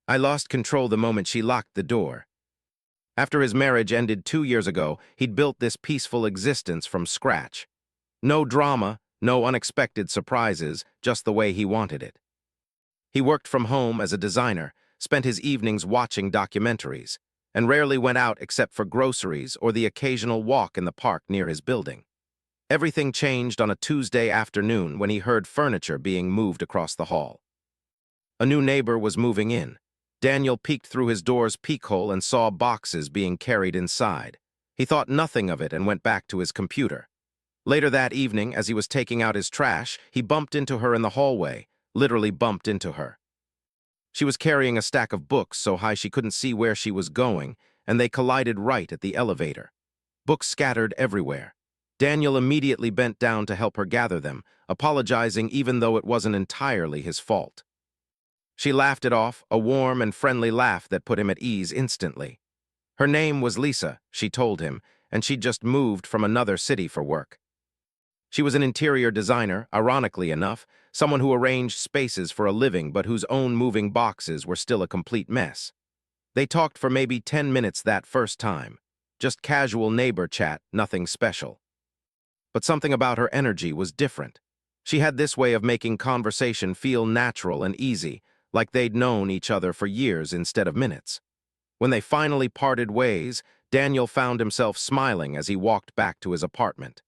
I lost control the moment she locked the door. After his marriage ended 2 years ago, he'd built this peaceful existence from scratch. No drama, no unexpected surprises, just the way he wanted it. He worked from home as a designer, spent his evenings watching documentaries, and rarely went out except for groceries or the occasional walk in the park near his building. Everything changed on a Tuesday afternoon when he heard furniture being moved across the hall. A new neighbor was moving in. Daniel peeked through his door's peekhole and saw boxes being carried inside. He thought nothing of it and went back to his computer. Later that evening, as he was taking out his trash, he bumped into her in the hallway, literally bumped into her. She was carrying a stack of books so high she couldn't see where she was going, and they collided right at the elevator. Books scattered everywhere. Daniel immediately bent down to help her gather them, apologizing even though it wasn't entirely his fault. She laughed it off, a warm and friendly laugh that put him at ease instantly. Her name was Lisa, she told him, and she'd just moved from another city for work. She was an interior designer, ironically enough, someone who arranged spaces for a living but whose own moving boxes were still a complete mess. They talked for maybe 10 minutes that first time. Just casual neighbor chat, nothing special. But something about her energy was different. She had this way of making conversation feel natural and easy, like they'd known each other for years instead of minutes. When they finally parted ways, Daniel found himself smiling as he walked back to his apartment.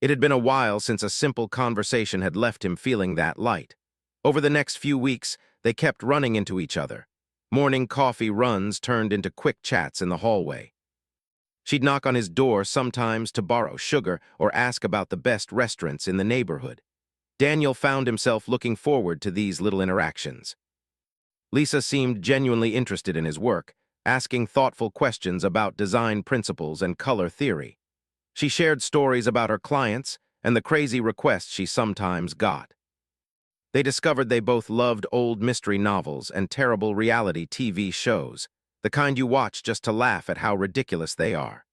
It had been a while since a simple conversation had left him feeling that light. Over the next few weeks, they kept running into each other. Morning coffee runs turned into quick chats in the hallway. She'd knock on his door sometimes to borrow sugar or ask about the best restaurants in the neighborhood. Daniel found himself looking forward to these little interactions. Lisa seemed genuinely interested in his work, asking thoughtful questions about design principles and color theory. She shared stories about her clients and the crazy requests she sometimes got. They discovered they both loved old mystery novels and terrible reality TV shows, the kind you watch just to laugh at how ridiculous they are.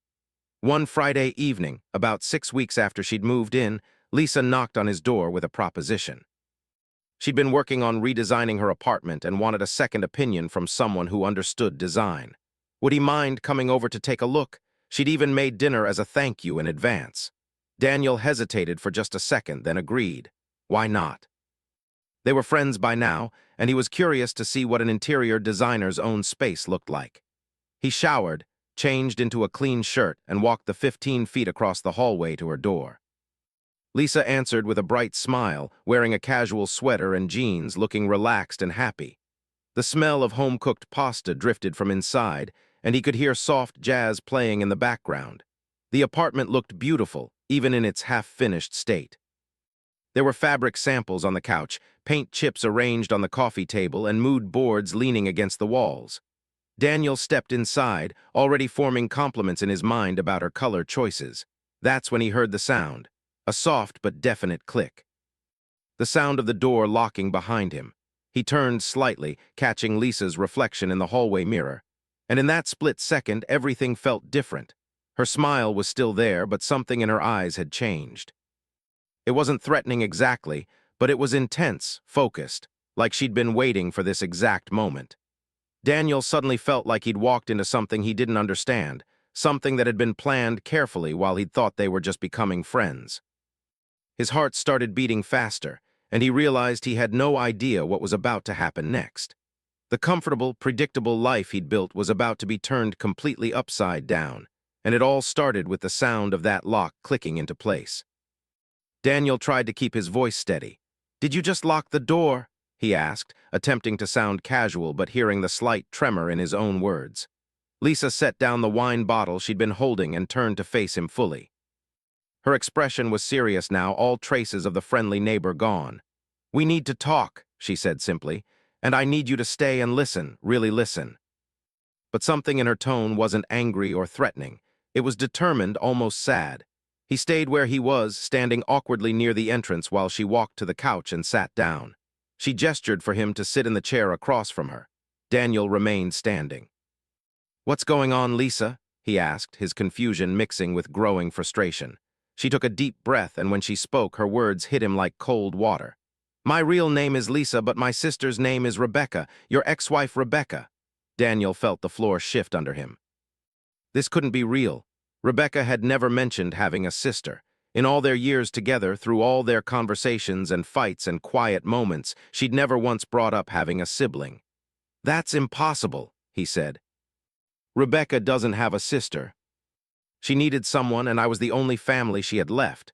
One Friday evening, about 6 weeks after she'd moved in, Lisa knocked on his door with a proposition. She'd been working on redesigning her apartment and wanted a second opinion from someone who understood design. Would he mind coming over to take a look? She'd even made dinner as a thank you in advance. Daniel hesitated for just a second, then agreed. Why not? They were friends by now, and he was curious to see what an interior designer's own space looked like. He showered, changed into a clean shirt, and walked the 15 feet across the hallway to her door. Lisa answered with a bright smile, wearing a casual sweater and jeans, looking relaxed and happy. The smell of home-cooked pasta drifted from inside, and he could hear soft jazz playing in the background. The apartment looked beautiful, even in its half-finished state. There were fabric samples on the couch, paint chips arranged on the coffee table, and mood boards leaning against the walls. Daniel stepped inside, already forming compliments in his mind about her color choices. That's when he heard the sound, a soft but definite click. The sound of the door locking behind him. He turned slightly, catching Lisa's reflection in the hallway mirror. And in that split second, everything felt different. Her smile was still there, but something in her eyes had changed. It wasn't threatening exactly, but it was intense, focused, like she'd been waiting for this exact moment. Daniel suddenly felt like he'd walked into something he didn't understand, something that had been planned carefully while he'd thought they were just becoming friends. His heart started beating faster, and he realized he had no idea what was about to happen next. The comfortable, predictable life he'd built was about to be turned completely upside down, and it all started with the sound of that lock clicking into place. Daniel tried to keep his voice steady. "Did you just lock the door?" he asked, attempting to sound casual but hearing the slight tremor in his own words. Lisa set down the wine bottle she'd been holding and turned to face him fully. Her expression was serious now, all traces of the friendly neighbor gone. "We need to talk," she said simply, "and I need you to stay and listen, really listen." But something in her tone wasn't angry or threatening. It was determined, almost sad. He stayed where he was, standing awkwardly near the entrance while she walked to the couch and sat down. She gestured for him to sit in the chair across from her. Daniel remained standing. "What's going on, Lisa?" he asked, his confusion mixing with growing frustration. She took a deep breath, and when she spoke, her words hit him like cold water. My real name is Lisa, but my sister's name is Rebecca, your ex-wife Rebecca. Daniel felt the floor shift under him. This couldn't be real. Rebecca had never mentioned having a sister. In all their years together, through all their conversations and fights and quiet moments, she'd never once brought up having a sibling. That's impossible, he said. Rebecca doesn't have a sister. She needed someone, and I was the only family she had left.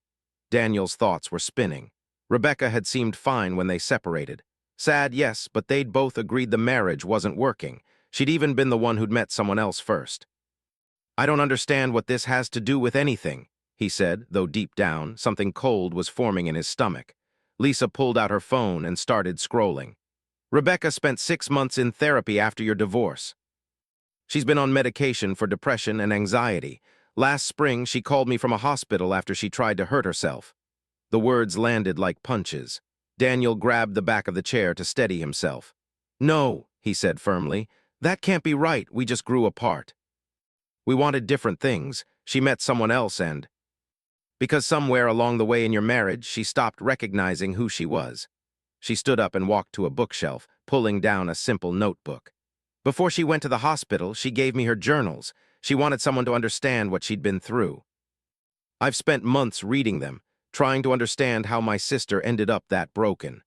Daniel's thoughts were spinning. Rebecca had seemed fine when they separated. Sad, yes, but they'd both agreed the marriage wasn't working. She'd even been the one who'd met someone else first. I don't understand what this has to do with anything, he said, though deep down, something cold was forming in his stomach. Lisa pulled out her phone and started scrolling. Rebecca spent 6 months in therapy after your divorce. She's been on medication for depression and anxiety. Last spring, she called me from a hospital after she tried to hurt herself. The words landed like punches. Daniel grabbed the back of the chair to steady himself. No, he said firmly. That can't be right. We just grew apart. We wanted different things. She met someone else and... Because somewhere along the way in your marriage, she stopped recognizing who she was. She stood up and walked to a bookshelf, pulling down a simple notebook. Before she went to the hospital, she gave me her journals. She wanted someone to understand what she'd been through. I've spent months reading them, trying to understand how my sister ended up that broken.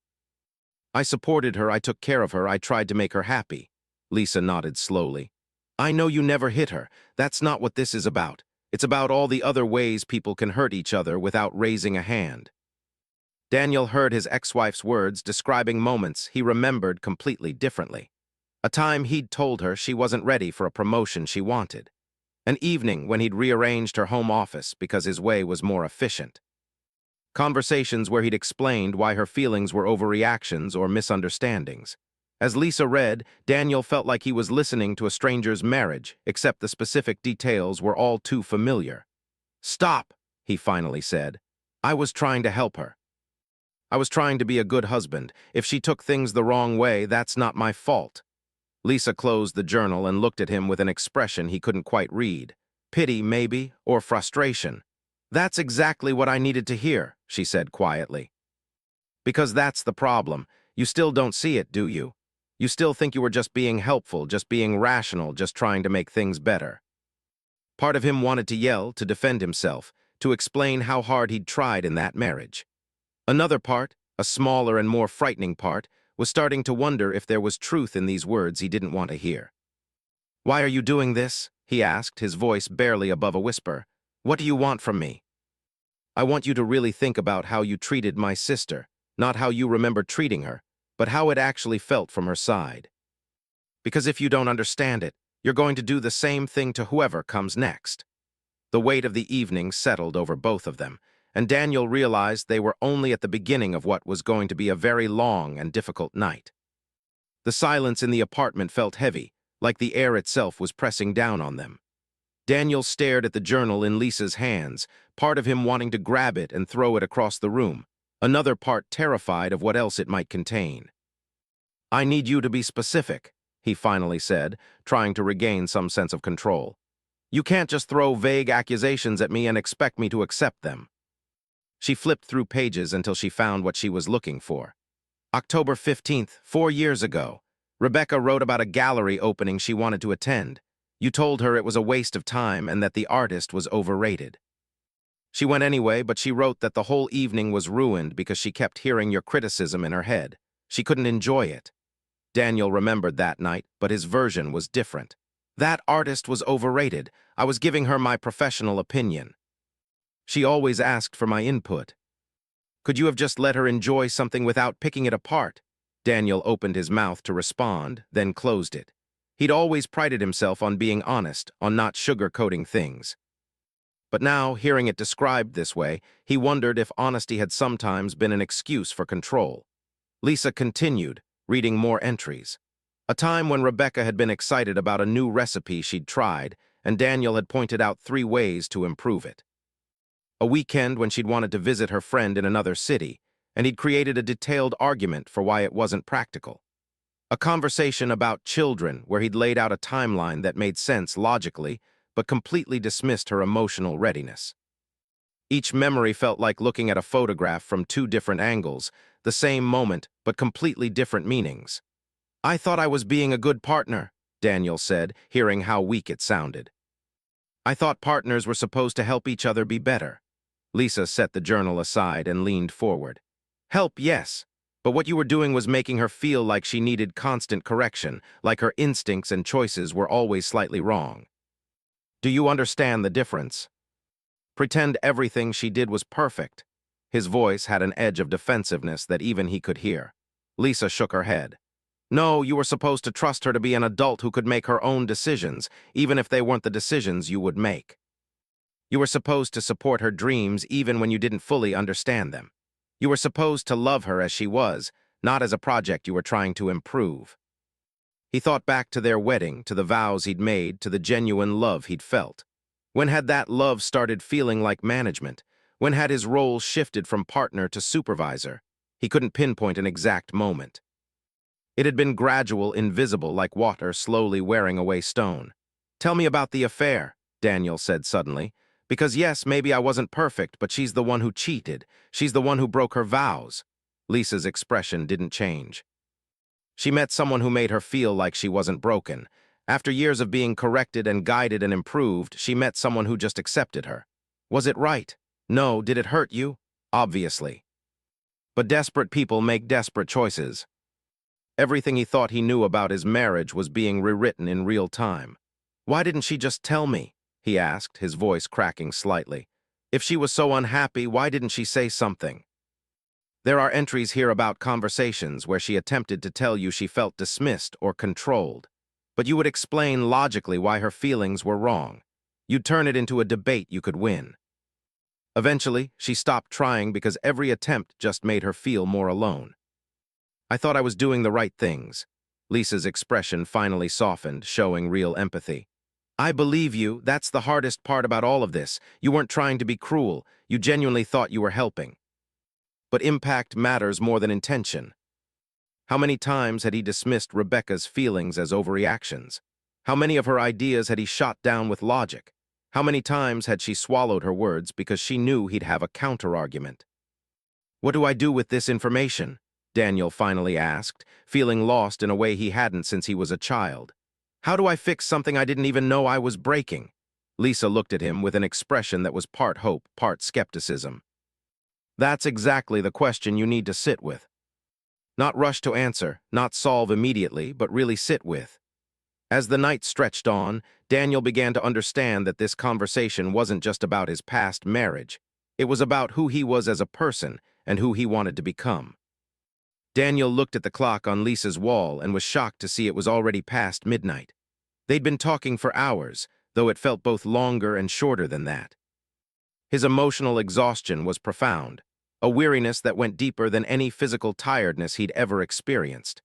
I supported her, I took care of her, I tried to make her happy. Lisa nodded slowly. I know you never hit her. That's not what this is about. It's about all the other ways people can hurt each other without raising a hand. Daniel heard his ex-wife's words describing moments he remembered completely differently. A time he'd told her she wasn't ready for a promotion she wanted. An evening when he'd rearranged her home office because his way was more efficient. Conversations where he'd explained why her feelings were overreactions or misunderstandings. As Lisa read, Daniel felt like he was listening to a stranger's marriage, except the specific details were all too familiar. Stop, he finally said. I was trying to help her. I was trying to be a good husband. If she took things the wrong way, that's not my fault. Lisa closed the journal and looked at him with an expression he couldn't quite read. Pity, maybe, or frustration. That's exactly what I needed to hear, she said quietly. Because that's the problem. You still don't see it, do you? You still think you were just being helpful, just being rational, just trying to make things better. Part of him wanted to yell, to defend himself, to explain how hard he'd tried in that marriage. Another part, a smaller and more frightening part, was starting to wonder if there was truth in these words he didn't want to hear. Why are you doing this? He asked, his voice barely above a whisper. What do you want from me? I want you to really think about how you treated my sister, not how you remember treating her, but how it actually felt from her side. Because if you don't understand it, you're going to do the same thing to whoever comes next. The weight of the evening settled over both of them, and Daniel realized they were only at the beginning of what was going to be a very long and difficult night. The silence in the apartment felt heavy, like the air itself was pressing down on them. Daniel stared at the journal in Lisa's hands, part of him wanting to grab it and throw it across the room, another part terrified of what else it might contain. I need you to be specific, he finally said, trying to regain some sense of control. You can't just throw vague accusations at me and expect me to accept them. She flipped through pages until she found what she was looking for. October 15th, 4 years ago. Rebecca wrote about a gallery opening she wanted to attend. You told her it was a waste of time and that the artist was overrated. She went anyway, but she wrote that the whole evening was ruined because she kept hearing your criticism in her head. She couldn't enjoy it. Daniel remembered that night, but his version was different. That artist was overrated. I was giving her my professional opinion. She always asked for my input. Could you have just let her enjoy something without picking it apart? Daniel opened his mouth to respond, then closed it. He'd always prided himself on being honest, on not sugarcoating things. But now, hearing it described this way, he wondered if honesty had sometimes been an excuse for control. Lisa continued, reading more entries. A time when Rebecca had been excited about a new recipe she'd tried, and Daniel had pointed out 3 ways to improve it. A weekend when she'd wanted to visit her friend in another city, and he'd created a detailed argument for why it wasn't practical. A conversation about children where he'd laid out a timeline that made sense logically, but completely dismissed her emotional readiness. Each memory felt like looking at a photograph from 2 different angles, the same moment, but completely different meanings. I thought I was being a good partner, Daniel said, hearing how weak it sounded. I thought partners were supposed to help each other be better. Lisa set the journal aside and leaned forward. Help, yes, but what you were doing was making her feel like she needed constant correction, like her instincts and choices were always slightly wrong. Do you understand the difference? Pretend everything she did was perfect. His voice had an edge of defensiveness that even he could hear. Lisa shook her head. No, you were supposed to trust her to be an adult who could make her own decisions, even if they weren't the decisions you would make. You were supposed to support her dreams even when you didn't fully understand them. You were supposed to love her as she was, not as a project you were trying to improve. He thought back to their wedding, to the vows he'd made, to the genuine love he'd felt. When had that love started feeling like management? When had his role shifted from partner to supervisor? He couldn't pinpoint an exact moment. It had been gradual, invisible, like water slowly wearing away stone. Tell me about the affair, Daniel said suddenly. Because yes, maybe I wasn't perfect, but she's the one who cheated. She's the one who broke her vows. Lisa's expression didn't change. She met someone who made her feel like she wasn't broken. After years of being corrected and guided and improved, she met someone who just accepted her. Was it right? No. Did it hurt you? Obviously. But desperate people make desperate choices. Everything he thought he knew about his marriage was being rewritten in real time. Why didn't she just tell me? He asked, his voice cracking slightly. If she was so unhappy, why didn't she say something? There are entries here about conversations where she attempted to tell you she felt dismissed or controlled. But you would explain logically why her feelings were wrong. You'd turn it into a debate you could win. Eventually, she stopped trying because every attempt just made her feel more alone. I thought I was doing the right things. Lisa's expression finally softened, showing real empathy. I believe you. That's the hardest part about all of this. You weren't trying to be cruel. You genuinely thought you were helping. But impact matters more than intention. How many times had he dismissed Rebecca's feelings as overreactions? How many of her ideas had he shot down with logic? How many times had she swallowed her words because she knew he'd have a counter-argument? What do I do with this information? Daniel finally asked, feeling lost in a way he hadn't since he was a child. How do I fix something I didn't even know I was breaking? Lisa looked at him with an expression that was part hope, part skepticism. That's exactly the question you need to sit with. Not rush to answer, not solve immediately, but really sit with. As the night stretched on, Daniel began to understand that this conversation wasn't just about his past marriage. It was about who he was as a person and who he wanted to become. Daniel looked at the clock on Lisa's wall and was shocked to see it was already past midnight. They'd been talking for hours, though it felt both longer and shorter than that. His emotional exhaustion was profound, a weariness that went deeper than any physical tiredness he'd ever experienced.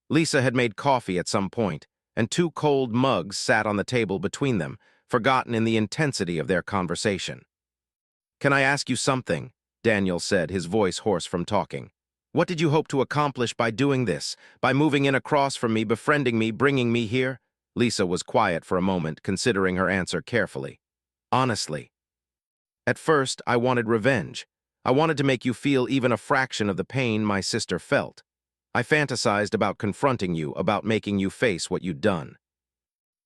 Lisa had made coffee at some point, and 2 cold mugs sat on the table between them, forgotten in the intensity of their conversation. Can I ask you something? Daniel said, his voice hoarse from talking. What did you hope to accomplish by doing this, by moving in across from me, befriending me, bringing me here? Lisa was quiet for a moment, considering her answer carefully. Honestly. At first, I wanted revenge. I wanted to make you feel even a fraction of the pain my sister felt. I fantasized about confronting you, about making you face what you'd done.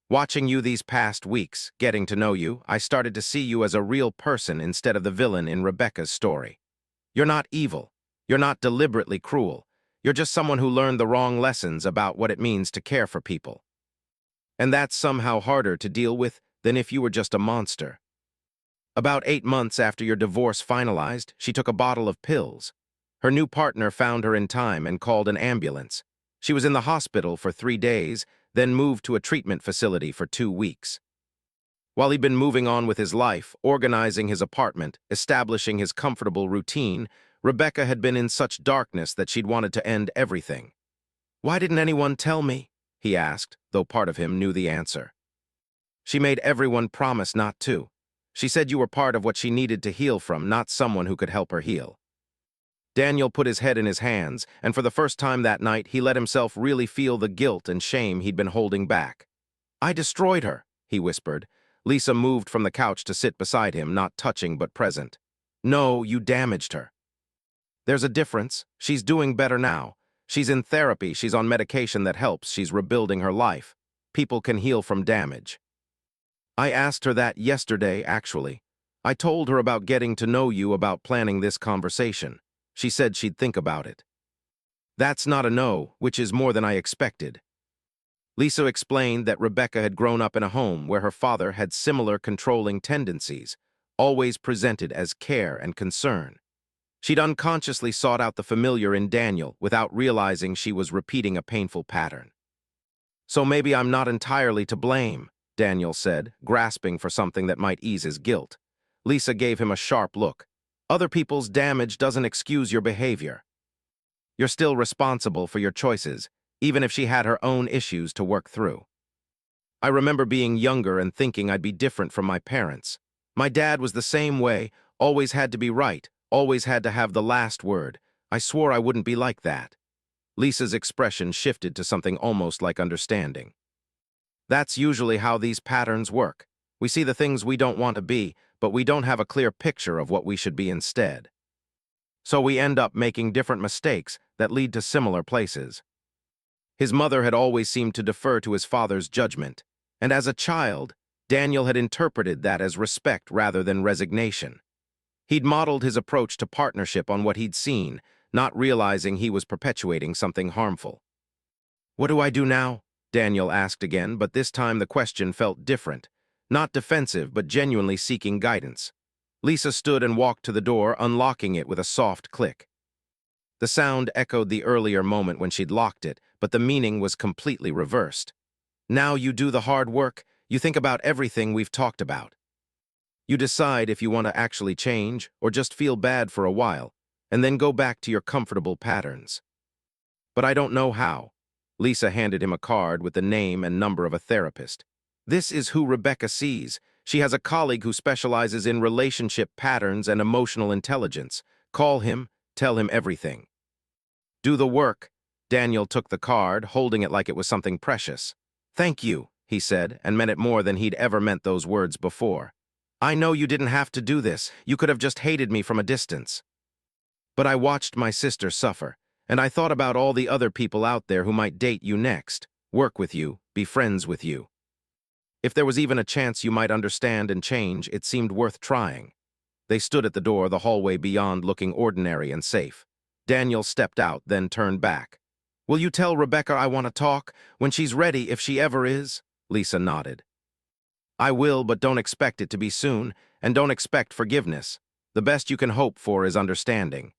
Watching you these past weeks, getting to know you, I started to see you as a real person instead of the villain in Rebecca's story. You're not evil. You're not deliberately cruel. You're just someone who learned the wrong lessons about what it means to care for people. And that's somehow harder to deal with than if you were just a monster. About 8 months after your divorce finalized, she took a bottle of pills. Her new partner found her in time and called an ambulance. She was in the hospital for 3 days, then moved to a treatment facility for 2 weeks. While he'd been moving on with his life, organizing his apartment, establishing his comfortable routine, Rebecca had been in such darkness that she'd wanted to end everything. Why didn't anyone tell me? He asked, though part of him knew the answer. She made everyone promise not to. She said you were part of what she needed to heal from, not someone who could help her heal. Daniel put his head in his hands, and for the first time that night, he let himself really feel the guilt and shame he'd been holding back. I destroyed her, he whispered. Lisa moved from the couch to sit beside him, not touching but present. No, you damaged her. There's a difference. She's doing better now. She's in therapy, she's on medication that helps, she's rebuilding her life. People can heal from damage. I asked her that yesterday, actually. I told her about getting to know you, about planning this conversation. She said she'd think about it. That's not a no, which is more than I expected. Lisa explained that Rebecca had grown up in a home where her father had similar controlling tendencies, always presented as care and concern. She'd unconsciously sought out the familiar in Daniel without realizing she was repeating a painful pattern. So maybe I'm not entirely to blame, Daniel said, grasping for something that might ease his guilt. Lisa gave him a sharp look. Other people's damage doesn't excuse your behavior. You're still responsible for your choices, even if she had her own issues to work through. I remember being younger and thinking I'd be different from my parents. My dad was the same way, always had to be right, always had to have the last word. I swore I wouldn't be like that. Lisa's expression shifted to something almost like understanding. That's usually how these patterns work. We see the things we don't want to be, but we don't have a clear picture of what we should be instead. So we end up making different mistakes that lead to similar places. His mother had always seemed to defer to his father's judgment, and as a child, Daniel had interpreted that as respect rather than resignation. He'd modeled his approach to partnership on what he'd seen, not realizing he was perpetuating something harmful. "What do I do now?" Daniel asked again, but this time the question felt different. Not defensive, but genuinely seeking guidance. Lisa stood and walked to the door, unlocking it with a soft click. The sound echoed the earlier moment when she'd locked it, but the meaning was completely reversed. Now you do the hard work, you think about everything we've talked about. You decide if you want to actually change or just feel bad for a while, and then go back to your comfortable patterns. But I don't know how. Lisa handed him a card with the name and number of a therapist. This is who Rebecca sees. She has a colleague who specializes in relationship patterns and emotional intelligence. Call him, tell him everything. Do the work. Daniel took the card, holding it like it was something precious. Thank you, he said, and meant it more than he'd ever meant those words before. I know you didn't have to do this. You could have just hated me from a distance. But I watched my sister suffer, and I thought about all the other people out there who might date you next, work with you, be friends with you. If there was even a chance you might understand and change, it seemed worth trying. They stood at the door, the hallway beyond looking ordinary and safe. Daniel stepped out, then turned back. Will you tell Rebecca I want to talk, when she's ready, if she ever is? Lisa nodded. I will, but don't expect it to be soon, and don't expect forgiveness. The best you can hope for is understanding.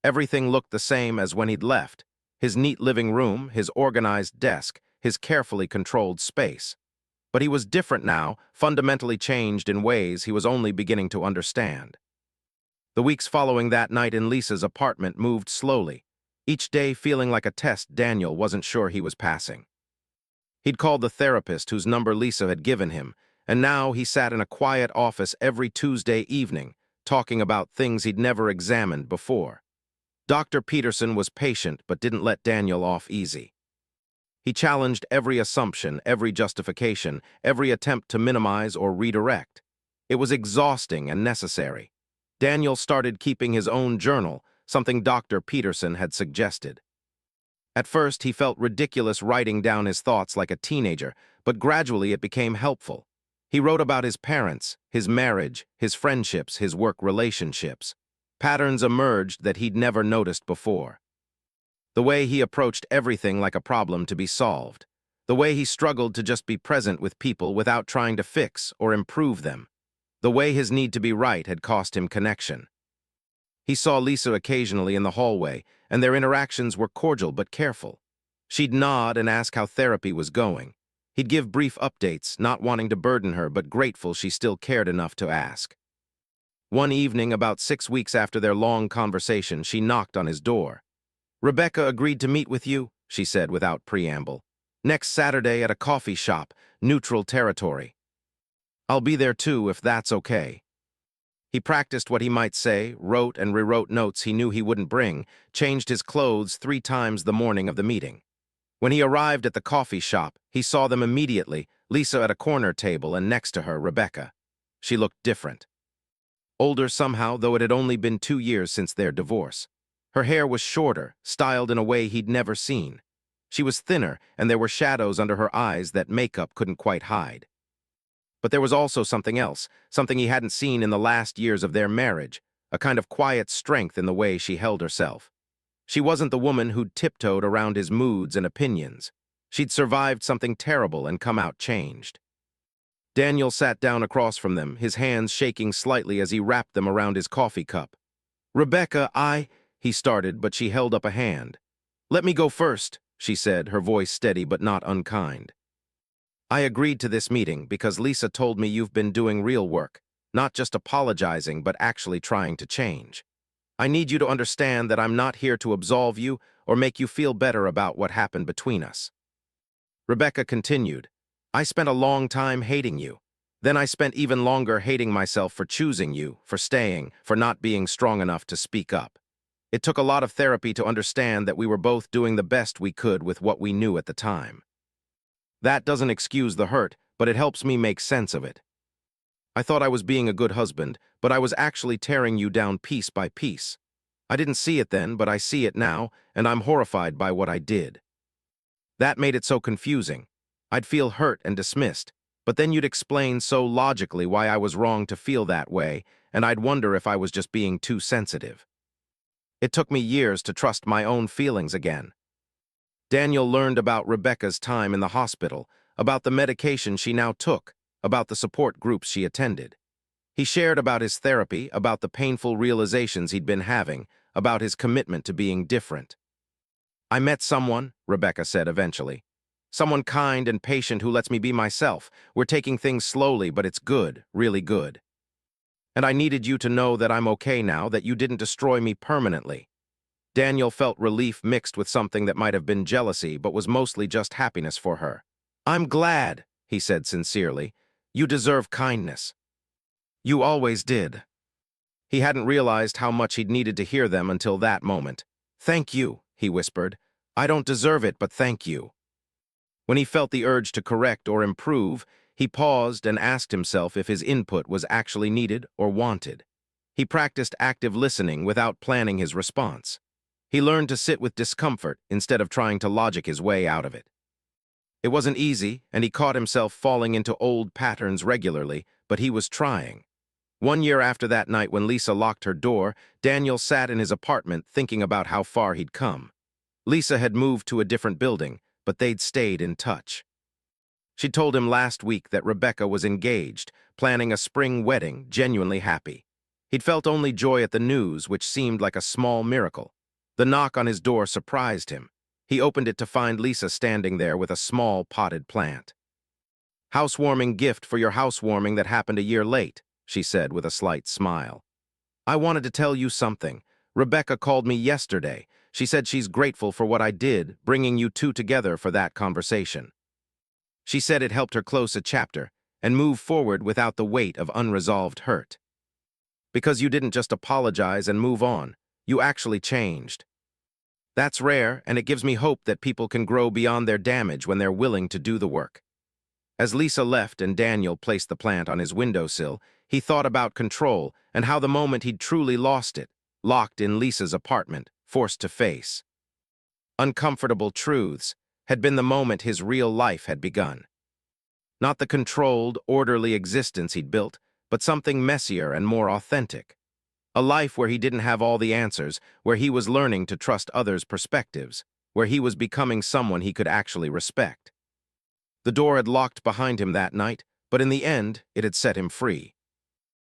Everything looked the same as when he'd left. His neat living room, his organized desk, his carefully controlled space. But he was different now, fundamentally changed in ways he was only beginning to understand. The weeks following that night in Lisa's apartment moved slowly, each day feeling like a test Daniel wasn't sure he was passing. He'd called the therapist whose number Lisa had given him, and now he sat in a quiet office every Tuesday evening, talking about things he'd never examined before. Dr. Peterson was patient but didn't let Daniel off easy. He challenged every assumption, every justification, every attempt to minimize or redirect. It was exhausting and necessary. Daniel started keeping his own journal, something Dr. Peterson had suggested. At first, he felt ridiculous writing down his thoughts like a teenager, but gradually it became helpful. He wrote about his parents, his marriage, his friendships, his work relationships. Patterns emerged that he'd never noticed before. The way he approached everything like a problem to be solved. The way he struggled to just be present with people without trying to fix or improve them. The way his need to be right had cost him connection. He saw Lisa occasionally in the hallway, and their interactions were cordial but careful. She'd nod and ask how therapy was going. He'd give brief updates, not wanting to burden her but grateful she still cared enough to ask. One evening, about 6 weeks after their long conversation, she knocked on his door. Rebecca agreed to meet with you, she said without preamble. Next Saturday at a coffee shop, neutral territory. I'll be there too, if that's okay. He practiced what he might say, wrote and rewrote notes he knew he wouldn't bring, changed his clothes 3 times the morning of the meeting. When he arrived at the coffee shop, he saw them immediately, Lisa at a corner table and next to her, Rebecca. She looked different. older somehow, though it had only been 2 years since their divorce. Her hair was shorter, styled in a way he'd never seen. She was thinner, and there were shadows under her eyes that makeup couldn't quite hide. But there was also something else, something he hadn't seen in the last years of their marriage, a kind of quiet strength in the way she held herself. She wasn't the woman who'd tiptoed around his moods and opinions. She'd survived something terrible and come out changed. Daniel sat down across from them, his hands shaking slightly as he wrapped them around his coffee cup. "Rebecca, he started, but she held up a hand. "Let me go first," she said, her voice steady but not unkind. "I agreed to this meeting because Lisa told me you've been doing real work, not just apologizing but actually trying to change. I need you to understand that I'm not here to absolve you or make you feel better about what happened between us." Rebecca continued, "I spent a long time hating you. Then I spent even longer hating myself for choosing you, for staying, for not being strong enough to speak up. It took a lot of therapy to understand that we were both doing the best we could with what we knew at the time. That doesn't excuse the hurt, but it helps me make sense of it. I thought I was being a good husband, but I was actually tearing you down piece by piece. I didn't see it then, but I see it now, and I'm horrified by what I did. That made it so confusing. I'd feel hurt and dismissed, but then you'd explain so logically why I was wrong to feel that way, and I'd wonder if I was just being too sensitive. It took me years to trust my own feelings again." Daniel learned about Rebecca's time in the hospital, about the medication she now took, about the support groups she attended. He shared about his therapy, about the painful realizations he'd been having, about his commitment to being different. "I met someone," Rebecca said eventually. "Someone kind and patient who lets me be myself. We're taking things slowly, but it's good, really good. And I needed you to know that I'm okay now, that you didn't destroy me permanently." Daniel felt relief mixed with something that might have been jealousy, but was mostly just happiness for her. "I'm glad," he said sincerely. "You deserve kindness. You always did." He hadn't realized how much he'd needed to hear them until that moment. "Thank you," he whispered. "I don't deserve it, but thank you." When he felt the urge to correct or improve, he paused and asked himself if his input was actually needed or wanted. He practiced active listening without planning his response. He learned to sit with discomfort instead of trying to logic his way out of it. It wasn't easy, and he caught himself falling into old patterns regularly, but he was trying. 1 year after that night when Lisa locked her door, Daniel sat in his apartment thinking about how far he'd come. Lisa had moved to a different building, but they'd stayed in touch. She told him last week that Rebecca was engaged, planning a spring wedding, genuinely happy. He'd felt only joy at the news, which seemed like a small miracle. The knock on his door surprised him. He opened it to find Lisa standing there with a small potted plant. "Housewarming gift for your housewarming that happened a year late," she said with a slight smile. "I wanted to tell you something. Rebecca called me yesterday. She said she's grateful for what I did, bringing you two together for that conversation. She said it helped her close a chapter and move forward without the weight of unresolved hurt. Because you didn't just apologize and move on, you actually changed. That's rare, and it gives me hope that people can grow beyond their damage when they're willing to do the work." As Lisa left and Daniel placed the plant on his windowsill, he thought about control and how the moment he'd truly lost it, locked in Lisa's apartment, forced to face uncomfortable truths, had been the moment his real life had begun. Not the controlled, orderly existence he'd built, but something messier and more authentic. A life where he didn't have all the answers, where he was learning to trust others' perspectives, where he was becoming someone he could actually respect. The door had locked behind him that night, but in the end, it had set him free.